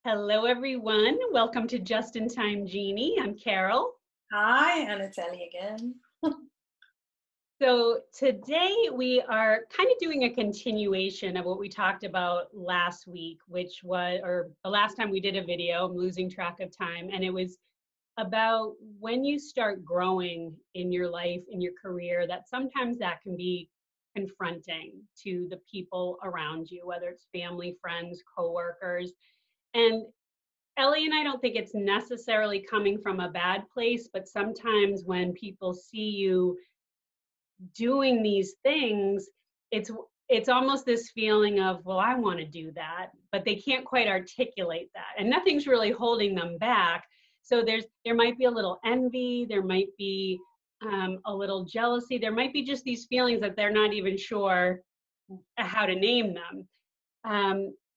Hello, everyone. Welcome to Just in Time Genie. I'm Carol. Hi, and it's Ellie again. So today we are kind of doing a continuation of what we talked about last week, which was, or the last time we did a video, I'm losing track of time, and it was about when you start growing in your life, in your career, that sometimes that can be confronting to the people around you, whether it's family, friends, coworkers. And Ellie and I don't think it's necessarily coming from a bad place, but sometimes when people see you doing these things, it's it's almost this feeling of, well, I want to do that, but they can't quite articulate that. And nothing's really holding them back. So there might be a little envy, there might be a little jealousy, there might be just these feelings that they're not even sure how to name them.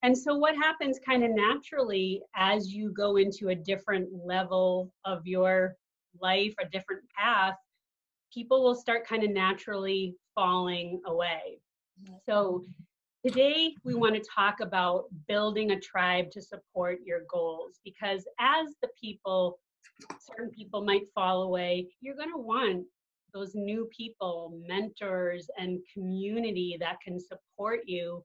And so what happens kind of naturally as you go into a different level of your life, a different path, people will start kind of naturally falling away. So today we want to talk about building a tribe to support your goals, because as certain people might fall away, you're going to want those new people, mentors, and community that can support you,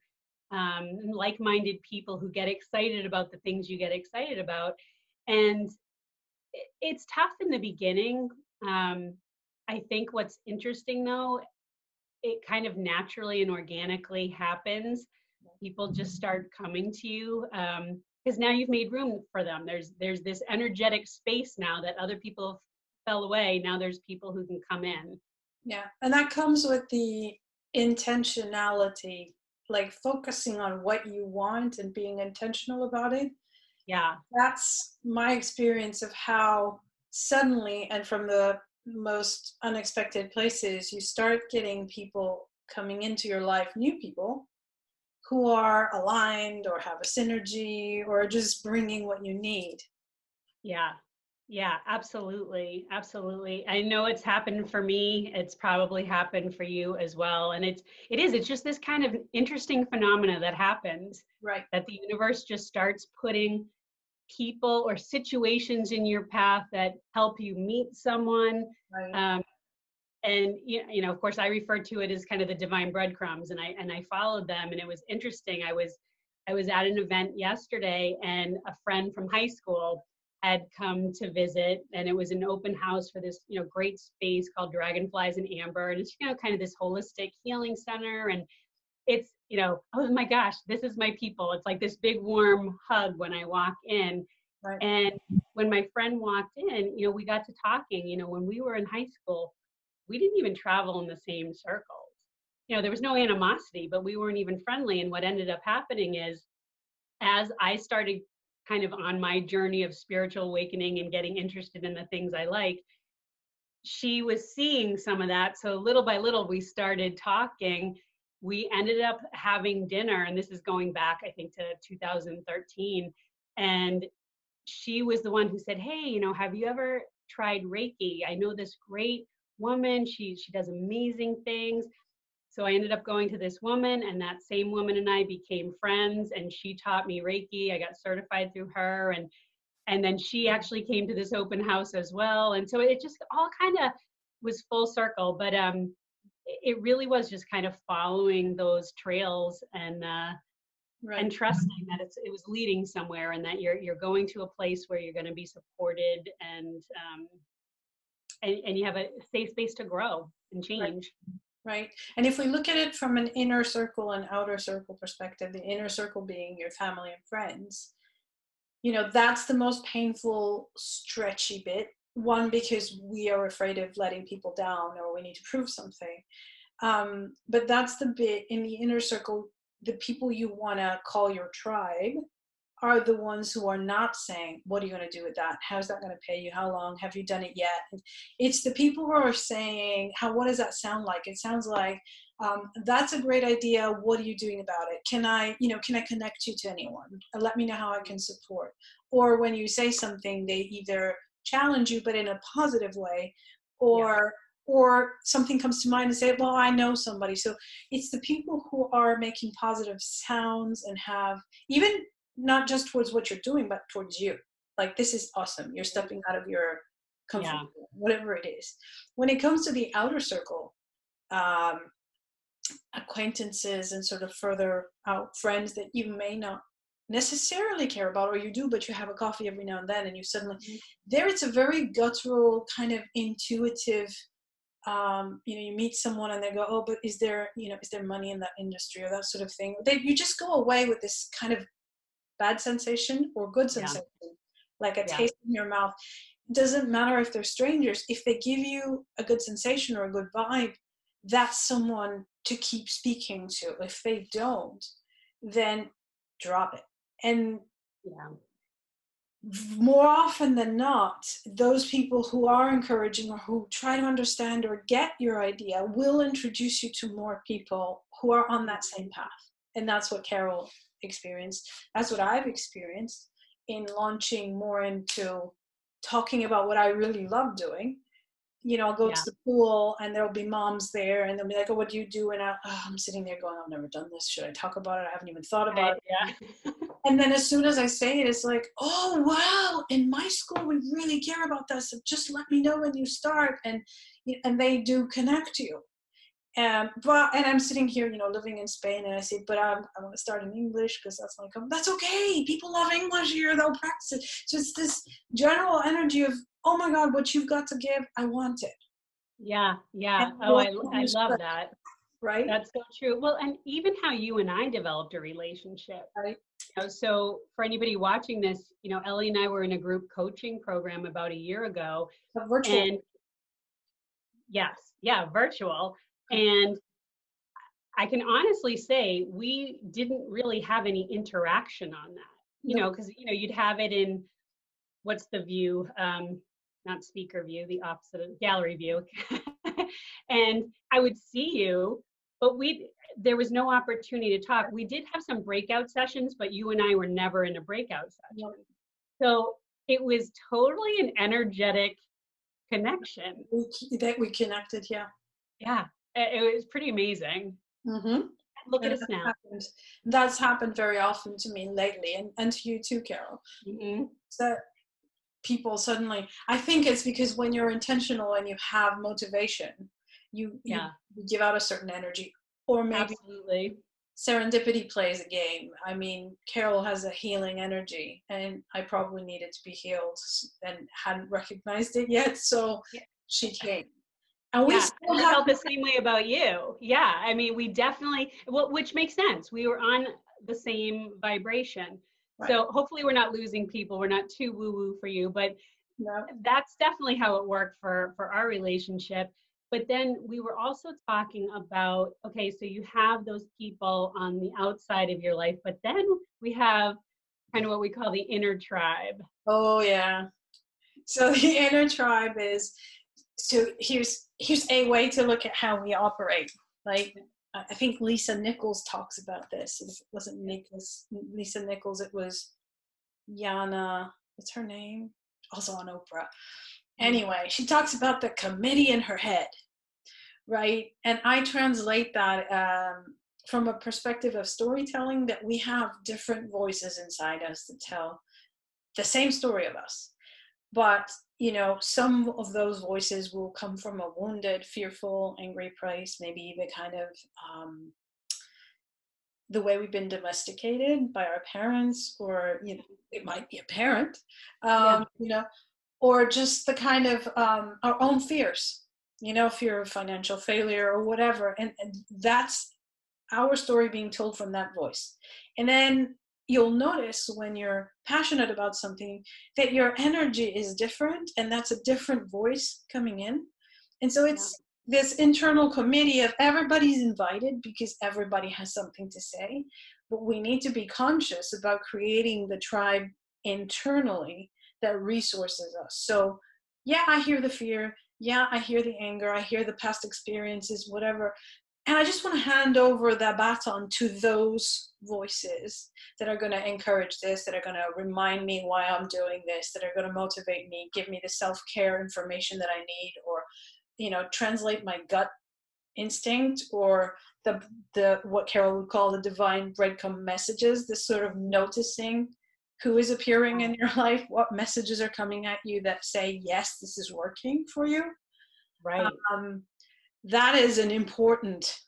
like-minded people who get excited about the things you get excited about. And it's tough in the beginning. I think what's interesting though, it kind of naturally and organically happens. People just start coming to you because now you've made room for them. There's this energetic space now that other people fell away. Now there's people who can come in. Yeah, and that comes with the intentionality, like focusing on what you want and being intentional about it. Yeah. That's my experience of how suddenly and from the most unexpected places, you start getting people coming into your life, new people who are aligned or have a synergy or just bringing what you need. Yeah. Yeah, absolutely. Absolutely. I know it's happened for me. It's probably happened for you as well. And it's just this kind of interesting phenomena that happens, Right. that the universe just starts putting people or situations in your path that help you meet someone. Right. And of course, I refer to it as kind of the divine breadcrumbs, and I followed them, and it was interesting. I was at an event yesterday, and a friend from high school had come to visit, and it was an open house for this great space called Dragonflies in Amber, and it's kind of this holistic healing center, and it's oh my gosh, this is my people. It's like this big warm hug when I walk in. Right. And when my friend walked in, we got to talking. When we were in high school, we didn't even travel in the same circles. There was no animosity, but we weren't even friendly. And what ended up happening is, as I started kind of on my journey of spiritual awakening and getting interested in the things I like, she was seeing some of that. So little by little, we started talking. We ended up having dinner, and this is going back, I think, to 2013. And she was the one who said, hey, have you ever tried Reiki? I know this great woman. She does amazing things. So I ended up going to this woman, and that same woman and I became friends, and she taught me Reiki. I got certified through her, and then she actually came to this open house as well. And so it just all kind of was full circle, but it really was just kind of following those trails and Right. trusting that it was leading somewhere, and that you're going to a place where you're going to be supported, and you have a safe space to grow and change. Right. And if we look at it from an inner circle and outer circle perspective, the inner circle being your family and friends, that's the most painful, stretchy bit. One, because we are afraid of letting people down or we need to prove something. But that's the bit in the inner circle, the people you want to call your tribe are the ones who are not saying, what are you going to do with that? How's that going to pay you? How long? Have you done it yet? It's the people who are saying, what does that sound like? It sounds like, that's a great idea. What are you doing about it? Can I connect you to anyone? Let me know how I can support. Or when you say something, they either challenge you, but in a positive way, or something comes to mind and say, well, I know somebody. So it's the people who are making positive sounds and have even not just towards what you're doing, but towards you. Like, this is awesome. You're stepping out of your comfort Yeah. zone, whatever it is. When it comes to the outer circle, um, acquaintances and sort of further out friends that you may not necessarily care about, or you do, but you have a coffee every now and then, and you suddenly, there it's a very guttural kind of intuitive, you meet someone and they go, oh, but is there, is there money in that industry, or that sort of thing. You just go away with this kind of bad sensation or good Yeah. sensation, like a Yeah. taste in your mouth. It doesn't matter if they're strangers. If they give you a good sensation or a good vibe, that's someone to keep speaking to. If they don't, then drop it. And Yeah. more often than not, those people who are encouraging or who try to understand or get your idea will introduce you to more people who are on that same path. And that's what Carol experienced. That's what I've experienced in launching more into talking about what I really love doing. I'll go to Yeah. the pool and there'll be moms there and they'll be like, oh, what do you do? And I'm sitting there going, I've never done this. Should I talk about it? I haven't even thought about Right. it. Yeah. And then as soon as I say it, it's like, oh, wow, in my school, we really care about that. So just let me know when you start. And they do connect you. And I'm sitting here, living in Spain, and I say, but I want to start in English because that's my company. That's okay. People love English here. They'll practice it. So it's this general energy of, oh my God, what you've got to give, I want it. Yeah. Yeah. And Oh, I love that. right? That's so true. Well, and even how you and I developed a relationship. Right. So for anybody watching this, Ellie and I were in a group coaching program about a year ago. A virtual. And yes, yeah, virtual. And I can honestly say we didn't really have any interaction on that, because, you'd have it in, what's the view? Not speaker view, the opposite of gallery view. And I would see you, but there was no opportunity to talk. We did have some breakout sessions, but you and I were never in a breakout session. So it was totally an energetic connection. That we connected, yeah. Yeah, it was pretty amazing. Mm-hmm. Look at us now. That's happened very often to me lately, and to you too, Carol. Mm-hmm. That people suddenly, I think it's because when you're intentional and you have motivation, you give out a certain energy, or maybe Absolutely. serendipity plays a game. I mean, Carol has a healing energy, and I probably needed to be healed and hadn't recognized it yet, so she came. And we still I felt the same way about you. Yeah, I mean, we definitely, which makes sense. We were on the same vibration. Right. So hopefully we're not losing people. We're not too woo-woo for you, but that's definitely how it worked for our relationship. But then we were also talking about, okay, so you have those people on the outside of your life, but then we have kind of what we call the inner tribe. Oh, yeah. So the inner tribe is, so here's a way to look at how we operate. Like, I think Lisa Nichols talks about this. It wasn't Lisa Nichols, it was Yana, what's her name? Also on Oprah. Anyway, she talks about the committee in her head, right? And I translate that from a perspective of storytelling, that we have different voices inside us to tell the same story of us. But, some of those voices will come from a wounded, fearful, angry place, maybe the kind of the way we've been domesticated by our parents, or, it might be a parent, or just the kind of our own fears, fear of financial failure or whatever. And that's our story being told from that voice. And then you'll notice when you're passionate about something that your energy is different, and that's a different voice coming in. And so it's this internal committee of everybody's invited because everybody has something to say, but we need to be conscious about creating the tribe internally that resources us. So I hear the fear, I hear the anger, I hear the past experiences, whatever. And I just want to hand over the baton to those voices that are going to encourage this, that are going to remind me why I'm doing this, that are going to motivate me, give me the self-care information that I need, or, translate my gut instinct, or the what Carol would call the divine breadcrumb messages, this sort of noticing who is appearing in your life, what messages are coming at you that say, yes, this is working for you. Right. That is an important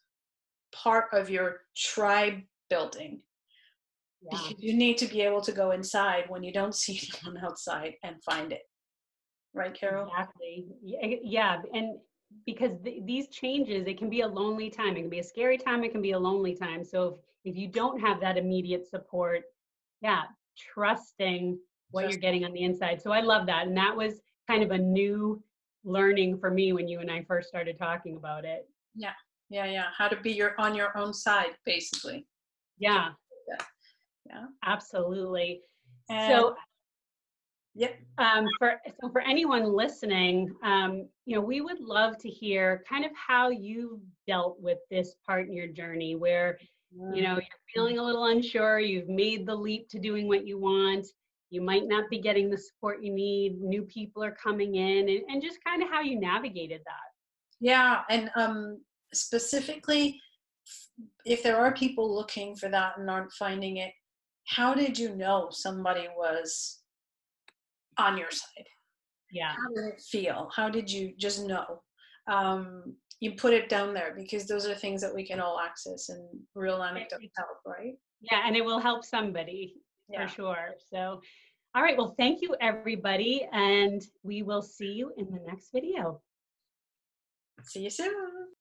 part of your tribe building, Yeah. because you need to be able to go inside when you don't see anyone outside and find it. Right, Carol? Exactly. Yeah. And because these changes, it can be a lonely time. It can be a scary time. It can be a lonely time. So if you don't have that immediate support, yeah, trusting what you're Just, getting on the inside. So I love that. And that was kind of a new learning for me when you and I first started talking about it. yeah, yeah. How to be on your own side, basically. Yeah, Yeah, yeah. absolutely. And So yep. for anyone listening, we would love to hear kind of how you dealt with this part in your journey where, you're feeling a little unsure, you've made the leap to doing what you want, you might not be getting the support you need, new people are coming in, and just kind of how you navigated that. Yeah, and specifically, if there are people looking for that and aren't finding it, how did you know somebody was on your side? Yeah. How did it feel? How did you just know? You put it down there, because those are things that we can all access, and real anecdotes help, right? Yeah, and it will help somebody for Yeah. sure. So, all right, well, thank you, everybody, and we will see you in the next video. See you soon.